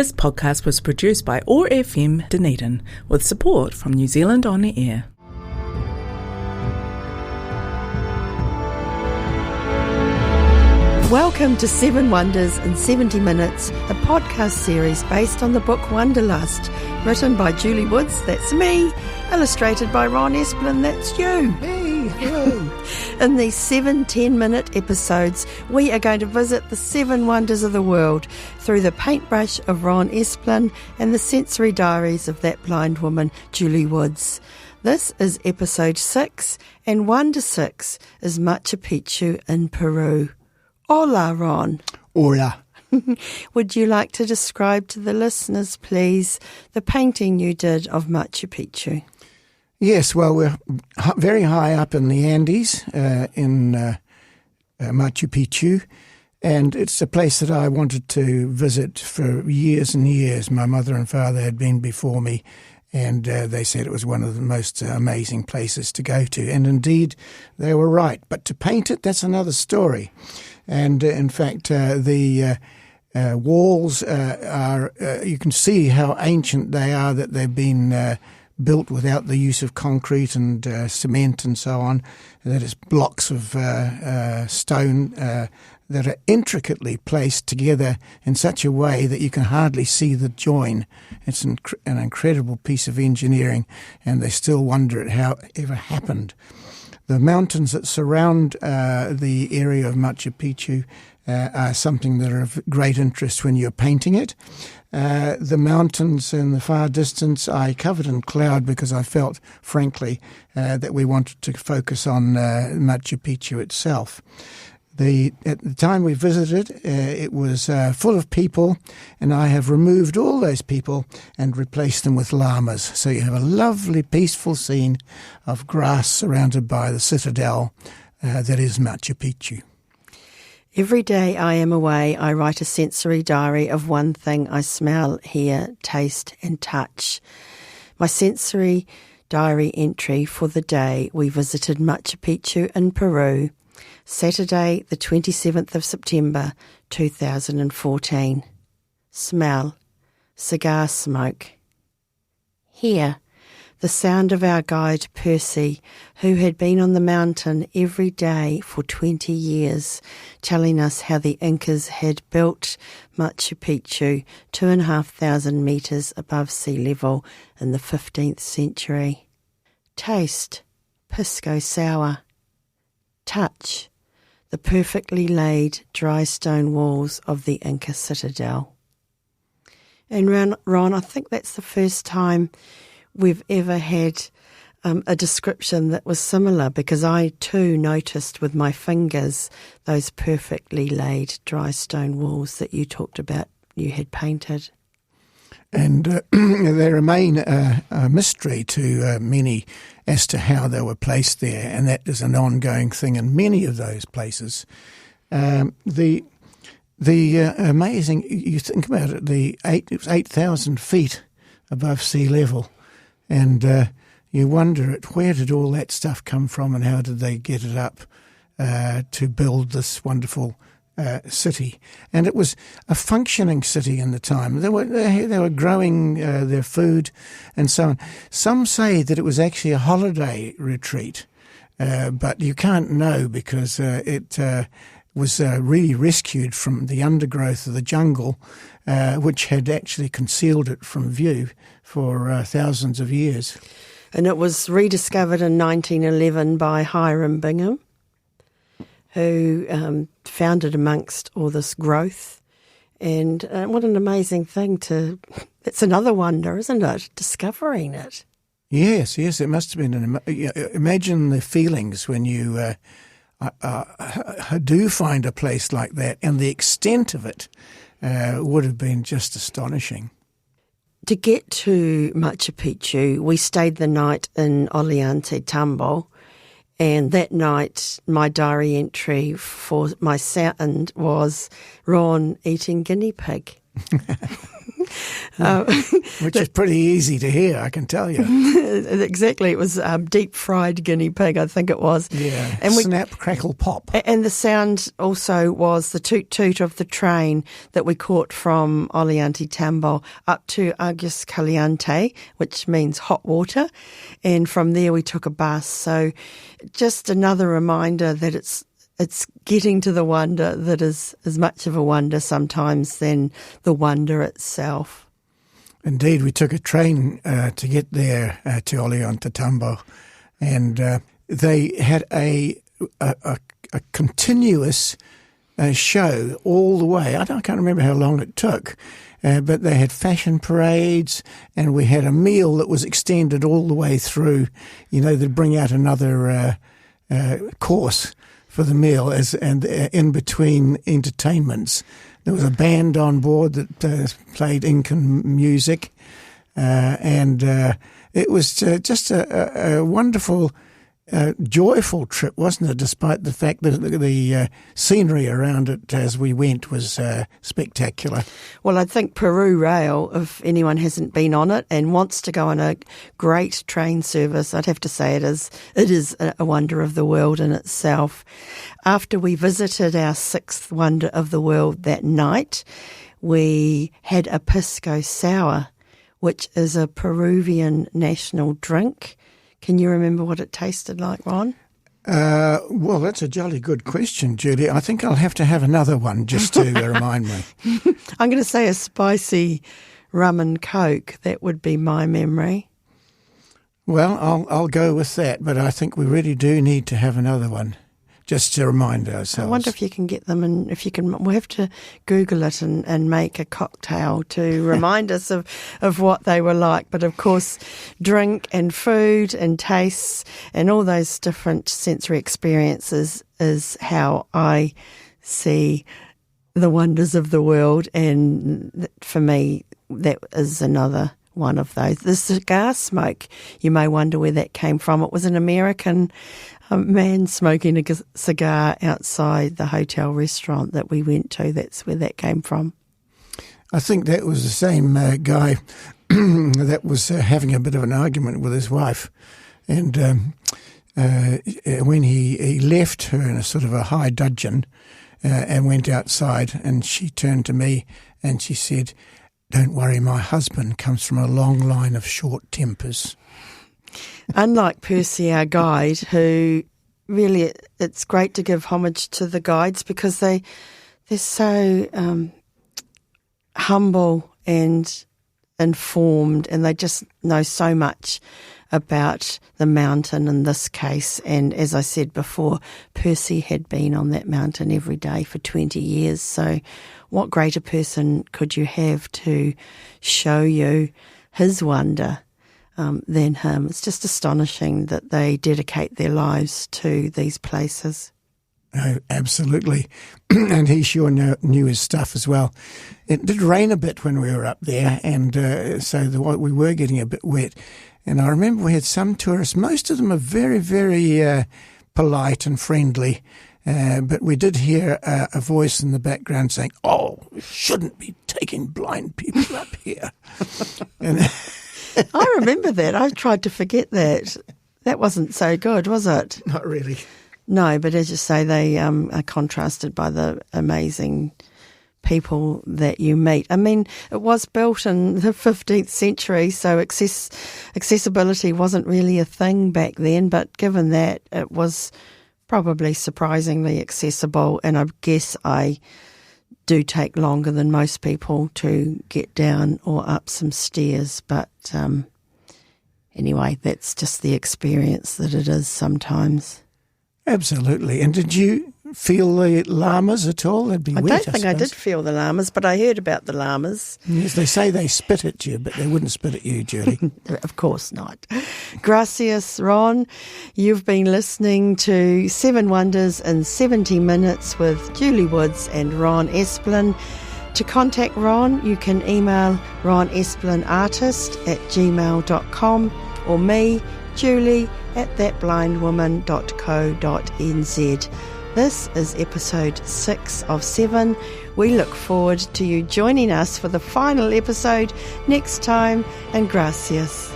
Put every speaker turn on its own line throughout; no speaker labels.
This podcast was produced by OAR FM Dunedin with support from New Zealand On Air.
Welcome to 7 Wonders in 70 Minutes, a podcast series based on the book Wanderlust, written by Julie Woods, that's me, illustrated by Ron Esplin, that's you.
Hey, hello.
In these 7 10-minute episodes, we are going to visit the 7 wonders of the world through the paintbrush of Ron Esplin and the sensory diaries of that blind woman, Julie Woods. This is episode 6, and Wonder 6 is Machu Picchu in Peru. Hola, Ron.
Hola.
Would you like to describe to the listeners, please, the painting you did of Machu Picchu?
Yes, well, we're very high up in the Andes in Machu Picchu, and it's a place that I wanted to visit for years and years. My mother and father had been before me, and they said it was one of the most amazing places to go to. And indeed, they were right. But to paint it, that's another story. And in fact, the walls are, you can see how ancient they are, that they've been built without the use of concrete and cement and so on. That is blocks of stone that are intricately placed together in such a way that you can hardly see the join. It's an incredible piece of engineering, and they still wonder at how it ever happened. The mountains that surround the area of Machu Picchu are something that are of great interest when you're painting it. The mountains in the far distance I covered in cloud because I felt, frankly, that we wanted to focus on Machu Picchu itself. At the time we visited, it was full of people, and I have removed all those people and replaced them with llamas. So you have a lovely, peaceful scene of grass surrounded by the citadel that is Machu Picchu.
Every day I am away, I write a sensory diary of one thing I smell, hear, taste and touch. My sensory diary entry for the day we visited Machu Picchu in Peru, Saturday the 27th of September 2014. Smell, cigar smoke. Hear, the sound of our guide Percy, who had been on the mountain every day for 20 years, telling us how the Incas had built Machu Picchu 2,500 metres above sea level in the 15th century. Taste, pisco sour. Touch, the perfectly laid dry stone walls of the Inca citadel. And Ron, I think that's the first time we've ever had a description that was similar, because I too noticed with my fingers those perfectly laid dry stone walls that you talked about you had painted.
And they remain a mystery to many as to how they were placed there, and that is an ongoing thing in many of those places. The amazing, you think about it, it was 8,000 feet above sea level, and you wonder where did all that stuff come from, and how did they get it up to build this wonderful city. And it was a functioning city in the time. They were growing their food and so on. Some say that it was actually a holiday retreat, but you can't know because it was really rescued from the undergrowth of the jungle, which had actually concealed it from view for thousands of years.
And it was rediscovered in 1911 by Hiram Bingham, who found it amongst all this growth. And what an amazing thing it's another wonder, isn't it, discovering it? Yes,
it must have been. Imagine the feelings when you do find a place like that, and the extent of it would have been just astonishing.
To get to Machu Picchu, we stayed the night in Ollantaytambo. And that night, my diary entry for my sound was Ron eating guinea pig.
Which is pretty easy to hear, I can tell you.
Exactly. It was deep fried guinea pig, I think it was.
Yeah,
and
snap, crackle, pop.
And the sound also was the toot-toot of the train that we caught from Ollantaytambo up to Aguas Caliente, which means hot water. And from there we took a bus. So just another reminder that it's getting to the wonder that is as much of a wonder sometimes than the wonder itself.
Indeed, we took a train to get there to Ollantaytambo, and they had a continuous show all the way. I can't remember how long it took, but they had fashion parades, and we had a meal that was extended all the way through. You know, they'd bring out another course for the meal, and in between entertainments. There was a band on board that played Incan music, and it was just a wonderful, joyful trip, wasn't it, despite the fact that the scenery around it as we went was spectacular.
Well, I think Peru Rail, if anyone hasn't been on it and wants to go on a great train service, I'd have to say it is a wonder of the world in itself. After we visited our sixth wonder of the world that night, we had a pisco sour, which is a Peruvian national drink. Can you remember what it tasted like, Ron?
Well, that's a jolly good question, Julie. I think I'll have to have another one just to remind me.
I'm going to say a spicy rum and coke. That would be my memory.
Well, I'll go with that, but I think we really do need to have another one just to remind ourselves.
I wonder if you can get them, and if you can, we'll have to Google it and make a cocktail to remind us of what they were like. But of course, drink and food and tastes and all those different sensory experiences is how I see the wonders of the world. And for me, that is another one of those. The cigar smoke, you may wonder where that came from. It was an American man smoking a cigar outside the hotel restaurant that we went to. That's where that came from.
I think that was the same guy that was having a bit of an argument with his wife. And when he left her in a sort of a high dudgeon and went outside, and she turned to me and she said, "Don't worry, my husband comes from a long line of short tempers."
Unlike Percy, our guide, who really, it's great to give homage to the guides because they're so humble and informed, and they just know so much about the mountain in this case. And as I said before, Percy had been on that mountain every day for 20 years. So what greater person could you have to show you his wonder than him? It's just astonishing that they dedicate their lives to these places.
Oh, absolutely. And he sure knew his stuff as well. It did rain a bit when we were up there, and so we were getting a bit wet. And I remember we had some tourists. Most of them are very, very polite and friendly. But we did hear a voice in the background saying, "Oh, we shouldn't be taking blind people up here." And
I remember that. I tried to forget that. That wasn't so good, was it?
Not really.
No, but as you say, they are contrasted by the amazing people that you meet. I mean, it was built in the 15th century, so accessibility wasn't really a thing back then, but given that, it was probably surprisingly accessible, and I guess I do take longer than most people to get down or up some stairs, but anyway, that's just the experience that it is sometimes.
Absolutely. And did you feel the llamas at all? They'd be wet,
I don't think I did feel the llamas, but I heard about the llamas.
Yes, they say they spit at you, but they wouldn't spit at you, Julie.
Of course not. Gracias, Ron. You've been listening to 7 Wonders in 70 Minutes with Julie Woods and Ron Esplin. To contact Ron, you can email ronesplinartist@gmail.com or me, Julie, at thatblindwoman.co.nz. This is episode 6 of 7. We look forward to you joining us for the final episode next time, and gracias.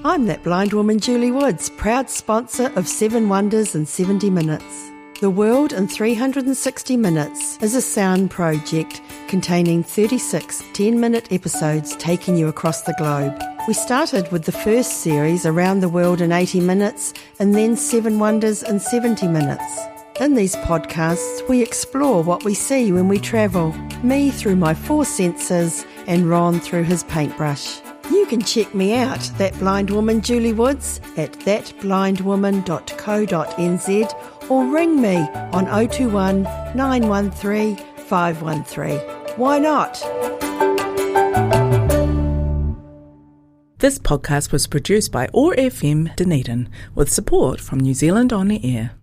I'm that blind woman, Julie Woods, proud sponsor of 7 Wonders in 70 Minutes. The World in 360 Minutes is a sound project containing 36 10-minute episodes taking you across the globe. We started with the first series, Around the World in 80 Minutes, and then 7 Wonders in 70 Minutes. In these podcasts, we explore what we see when we travel, me through my 4 senses and Ron through his paintbrush. You can check me out, That Blind Woman Julie Woods, at thatblindwoman.co.nz or ring me on 021 913 513. Why not?
This podcast was produced by OAR FM Dunedin with support from New Zealand On the Air.